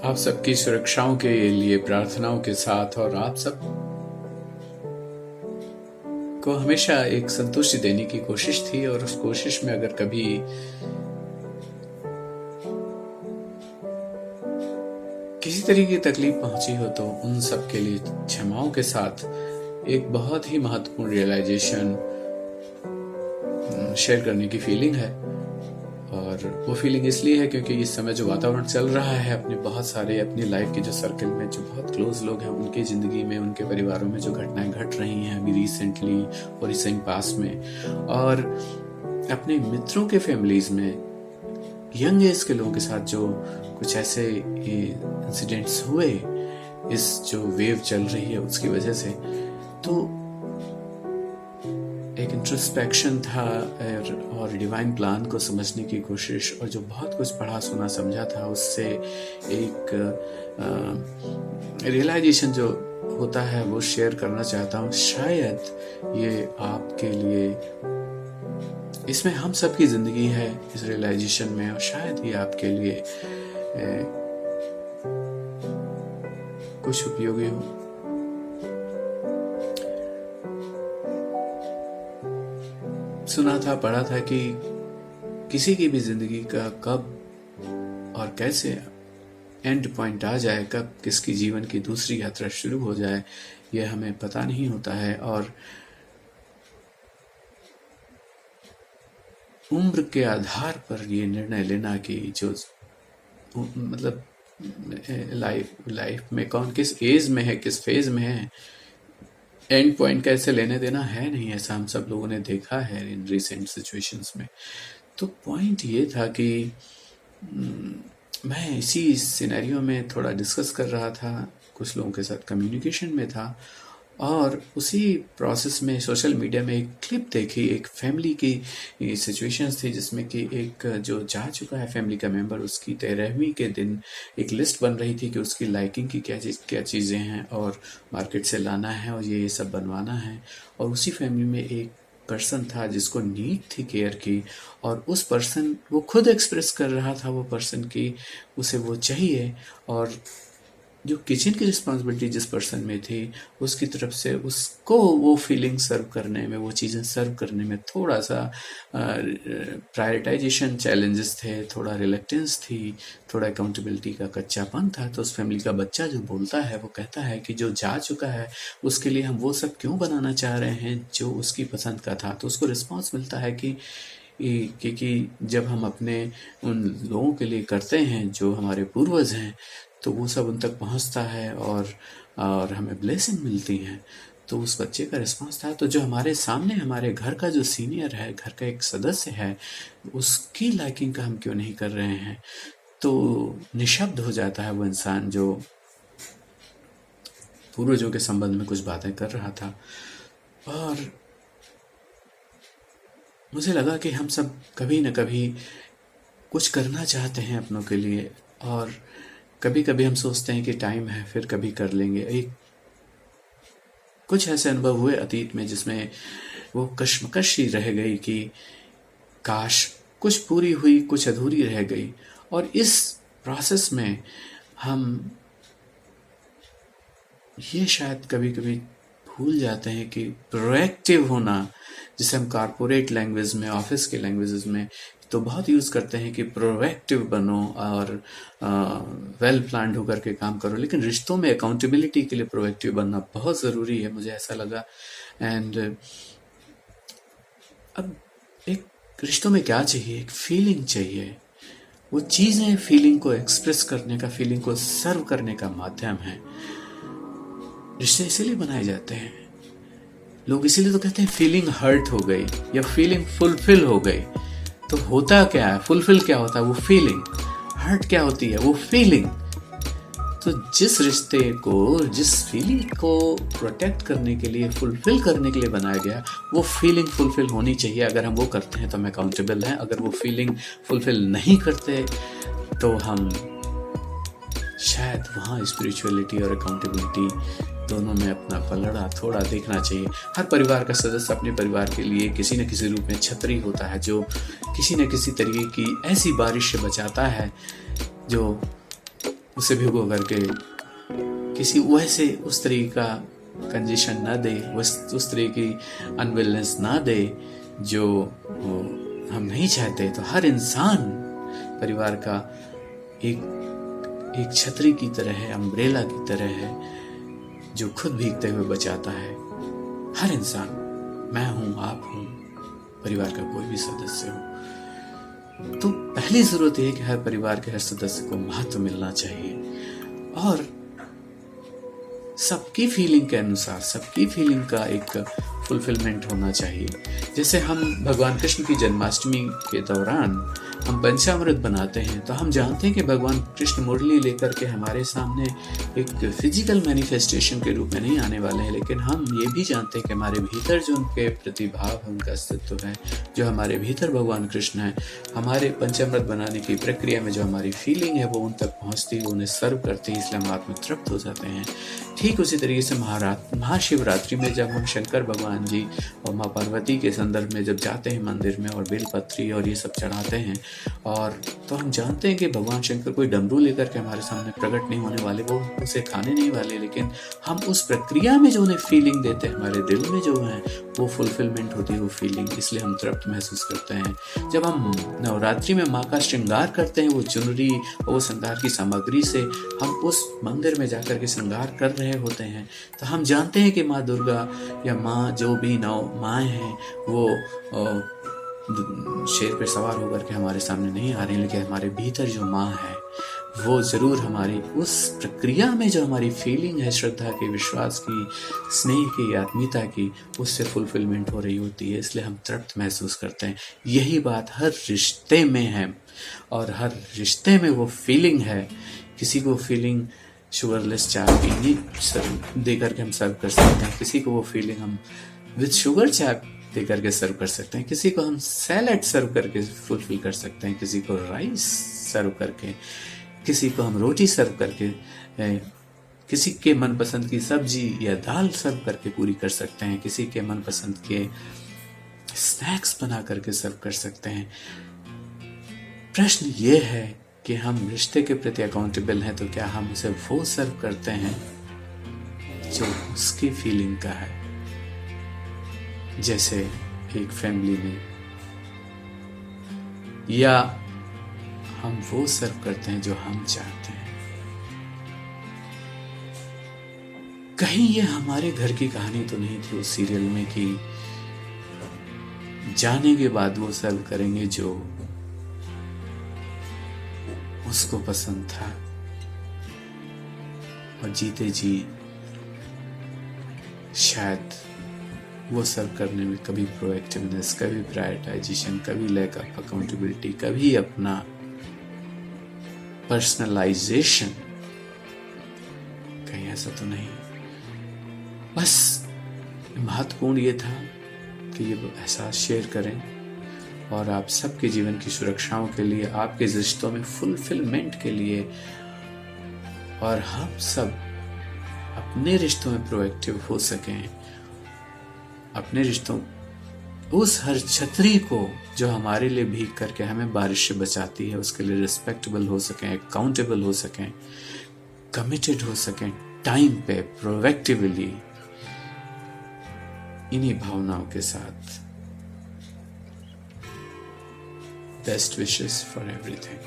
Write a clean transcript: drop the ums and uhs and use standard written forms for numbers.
आप सबकी सुरक्षाओं के लिए प्रार्थनाओं के साथ और आप सब को हमेशा एक संतुष्टि देने की कोशिश थी, और उस कोशिश में अगर कभी किसी तरीके की तकलीफ पहुंची हो तो उन सब के लिए क्षमाओं के साथ एक बहुत ही महत्वपूर्ण रियलाइजेशन शेयर करने की फीलिंग है। और वो फीलिंग इसलिए है क्योंकि इस समय जो वातावरण चल रहा है, अपने बहुत सारे अपनी लाइफ के जो सर्कल में जो बहुत क्लोज लोग हैं, उनकी ज़िंदगी में, उनके परिवारों में जो घटनाएं घट रही हैं अभी रिसेंटली और रिसेंट पास्ट में, और अपने मित्रों के फैमिलीज में यंग एज के लोगों के साथ जो कुछ ऐसे इंसिडेंट्स हुए इस जो वेव चल रही है उसकी वजह से, तो एक इंट्रोस्पेक्शन था और डिवाइन प्लान को समझने की कोशिश, और जो बहुत कुछ पढ़ा सुना समझा था उससे एक रियलाइजेशन जो होता है वो शेयर करना चाहता हूँ। शायद ये आपके लिए, इसमें हम सबकी जिंदगी है इस रियलाइजेशन में, और शायद ये आपके लिए कुछ उपयोगी हो। सुना था, पढ़ा था कि किसी की भी जिंदगी का कब और कैसे एंड पॉइंट आ जाए, कब किसकी जीवन की दूसरी यात्रा शुरू हो जाए, यह हमें पता नहीं होता है। और उम्र के आधार पर ये निर्णय लेना कि जो मतलब लाइफ में कौन किस एज में है, किस फेज में है, एंड पॉइंट कैसे लेने देना है नहीं, ऐसा हम सब लोगों ने देखा है इन रिसेंट सिचुएशंस में। तो पॉइंट ये था कि मैं इसी सिनेरियो में थोड़ा डिस्कस कर रहा था, कुछ लोगों के साथ कम्युनिकेशन में था, और उसी प्रोसेस में सोशल मीडिया में एक क्लिप देखी, एक फैमिली की सिचुएशंस थी जिसमें कि एक जो जा चुका है फैमिली का मेंबर, उसकी 13वीं के दिन एक लिस्ट बन रही थी कि उसकी लाइकिंग की क्या चीज़ें हैं और मार्केट से लाना है और ये सब बनवाना है। और उसी फैमिली में एक पर्सन था जिसको नीड थी केयर की, और उस पर्सन वो खुद एक्सप्रेस कर रहा था वो पर्सन की उसे वो चाहिए, और जो किचन की रिस्पॉन्सिबिलिटी जिस पर्सन में थी उसकी तरफ से उसको वो फीलिंग सर्व करने में, वो चीज़ें सर्व करने में थोड़ा सा प्रायोरिटाइजेशन चैलेंजेस थे, थोड़ा रिलेक्टेंस थी, थोड़ा अकाउंटेबिलिटी का कच्चापन था। तो उस फैमिली का बच्चा जो बोलता है वो कहता है कि जो जा चुका है उसके लिए हम वो सब क्यों बनाना चाह रहे हैं जो उसकी पसंद का था। तो उसको रिस्पॉन्स मिलता है कि जब हम अपने उन लोगों के लिए करते हैं जो हमारे पूर्वज हैं तो वो सब उन तक पहुंचता है और हमें ब्लेसिंग मिलती है। तो उस बच्चे का रिस्पांस था, तो जो हमारे सामने हमारे घर का जो सीनियर है, घर का एक सदस्य है, उसकी लाइकिंग का हम क्यों नहीं कर रहे हैं। तो निशब्द हो जाता है वो इंसान जो पूर्वजों के संबंध में कुछ बातें कर रहा था। और मुझे लगा कि हम सब कभी न कभी कुछ करना चाहते हैं अपनों के लिए, और कभी कभी हम सोचते हैं कि टाइम है फिर कभी कर लेंगे। कुछ ऐसे अनुभव हुए अतीत में जिसमें वो कश्मकश ही रह गई कि काश कुछ पूरी हुई कुछ अधूरी रह गई। और इस प्रोसेस में हम ये शायद कभी कभी भूल जाते हैं कि प्रोएक्टिव होना, जिसे हम कॉर्पोरेट लैंग्वेज में, ऑफिस के लैंग्वेजेस में तो बहुत यूज़ करते हैं कि प्रोएक्टिव बनो और वेल प्लान्ड होकर के काम करो, लेकिन रिश्तों में अकाउंटेबिलिटी के लिए प्रोएक्टिव बनना बहुत ज़रूरी है, मुझे ऐसा लगा। एंड अब एक रिश्तों में क्या चाहिए, एक फीलिंग चाहिए। वो चीज़ें फीलिंग को एक्सप्रेस करने का, फीलिंग को सर्व करने का माध्यम है। रिश्ते इसीलिए बनाए जाते हैं, लोग इसीलिए तो कहते हैं फीलिंग हर्ट हो गई या फीलिंग फुलफिल हो गई। तो होता क्या है, फुलफिल क्या होता है, वो फीलिंग। हर्ट क्या होती है, वो फीलिंग। तो जिस रिश्ते को, जिस फीलिंग को प्रोटेक्ट करने के लिए, फुलफिल करने के लिए बनाया गया, वो फीलिंग फुलफिल होनी चाहिए। अगर हम वो करते हैं तो हम अकाउंटेबल हैं। अगर वो फीलिंग फुलफिल नहीं करते तो हम शायद वहाँ स्पिरिचुअलिटी और अकाउंटेबिलिटी दोनों में अपना पलड़ा थोड़ा देखना चाहिए। हर परिवार का सदस्य अपने परिवार के लिए किसी न किसी रूप में छतरी होता है, जो किसी न किसी तरीके की ऐसी बारिश से बचाता है जो उसे भिगो करके किसी वैसे उस तरीके का कंडीशन ना दे, उस तरह की अनविलनेस ना दे जो हम नहीं चाहते। तो हर इंसान परिवार का एक छतरी की तरह है, अम्ब्रेला की तरह है, जो खुद भीगते हुए बचाता है। हर इंसान, मैं हूं, आप हूं, परिवार का कोई भी सदस्य हो। तो पहली जरूरत यह है कि हर परिवार के हर सदस्य को महत्व मिलना चाहिए और सबकी फीलिंग के अनुसार, सबकी फीलिंग का एक फुलफिलमेंट होना चाहिए। जैसे हम भगवान कृष्ण की जन्माष्टमी के दौरान हम पंचामृत बनाते हैं, तो हम जानते हैं कि भगवान कृष्ण मुरली लेकर के हमारे सामने एक फिजिकल मैनिफेस्टेशन के रूप में नहीं आने वाले हैं, लेकिन हम ये भी जानते हैं कि हमारे भीतर जो उनके प्रतिभाव, उनका अस्तित्व है, जो हमारे भीतर भगवान कृष्ण है, हमारे पंचामृत बनाने की प्रक्रिया में जो हमारी फीलिंग है वो उन तक पहुँचती है, उन्हें सर्व करते हैं, इसलिए हम आत्मतृप्त हो जाते हैं। ठीक उसी तरीके से महाशिवरात्रि में जब हम शंकर भगवान जी और माँ पार्वती के संदर्भ में जब जाते हैं मंदिर में और बेलपत्री और ये सब चढ़ाते हैं, और तो हम जानते हैं कि भगवान शंकर कोई डमरू लेकर के हमारे सामने प्रकट नहीं होने वाले, वो उसे खाने नहीं वाले, लेकिन हम उस प्रक्रिया में जो उन्हें फीलिंग देते हैं, हमारे दिल में जो है वो फुलफिलमेंट होती है वो फीलिंग, इसलिए हम तृप्त महसूस करते हैं। जब हम नवरात्रि में माँ का श्रृंगार करते हैं, वो चुनरी और वो श्रृंगार की सामग्री से हम उस मंदिर में जाकर के श्रृंगार कर रहे होते हैं, तो हम जानते हैं कि माँ दुर्गा या माँ जो भी नौ माएँ हैं वो शेर पे सवार होकर के हमारे सामने नहीं आ रही, लेकिन हमारे भीतर जो माँ है वो जरूर हमारी उस प्रक्रिया में जो हमारी फीलिंग है, श्रद्धा की, विश्वास की, स्नेह की, आत्मीयता की, उससे फुलफिलमेंट हो रही होती है, इसलिए हम तृप्त महसूस करते हैं। यही बात हर रिश्ते में है और हर रिश्ते में वो फीलिंग है। किसी को फीलिंग शुगरलेस चाय पीनी दे करके हम सर्व कर सकते हैं, किसी को वो फीलिंग हम विद शुगर चाय दे करके सर्व कर सकते हैं, किसी को हम सैलेड सर्व करके फुलफिल कर सकते हैं, किसी को राइस सर्व करके, किसी को हम रोटी सर्व करके, किसी के मनपसंद की सब्जी या दाल सर्व करके पूरी कर सकते हैं, किसी के मनपसंद के स्नैक्स बना करके सर्व कर सकते हैं। प्रश्न ये है कि हम रिश्ते के प्रति अकाउंटेबल हैं, तो क्या हम उसे वो सर्व करते हैं जो उसकी फीलिंग का है। जैसे एक फैमिली में, या हम वो सर्व करते हैं जो हम चाहते हैं। कहीं ये हमारे घर की कहानी तो नहीं थी उस सीरियल में कि जाने के बाद वो सर्व करेंगे जो उसको पसंद था, और जीते जी शायद वो सर्व करने में कभी प्रोएक्टिवनेस, कभी प्रायोरिटाइजेशन, कभी लैक ऑफ अकाउंटेबिलिटी, कभी अपना पर्सनलाइजेशन, कहीं ऐसा तो नहीं। बस महत्वपूर्ण ये था कि ये एहसास शेयर करें और आप सबके जीवन की सुरक्षाओं के लिए, आपके रिश्तों में फुलफिलमेंट के लिए, और हम सब अपने रिश्तों में प्रोएक्टिव हो सकें, अपने रिश्तों उस हर छतरी को जो हमारे लिए भीग करके हमें बारिश से बचाती है, उसके लिए रिस्पेक्टेबल हो सकें, अकाउंटेबल हो सकें, कमिटेड हो सकें, टाइम पे, प्रोएक्टिवली, इन्हीं भावनाओं के साथ। Best wishes for everything.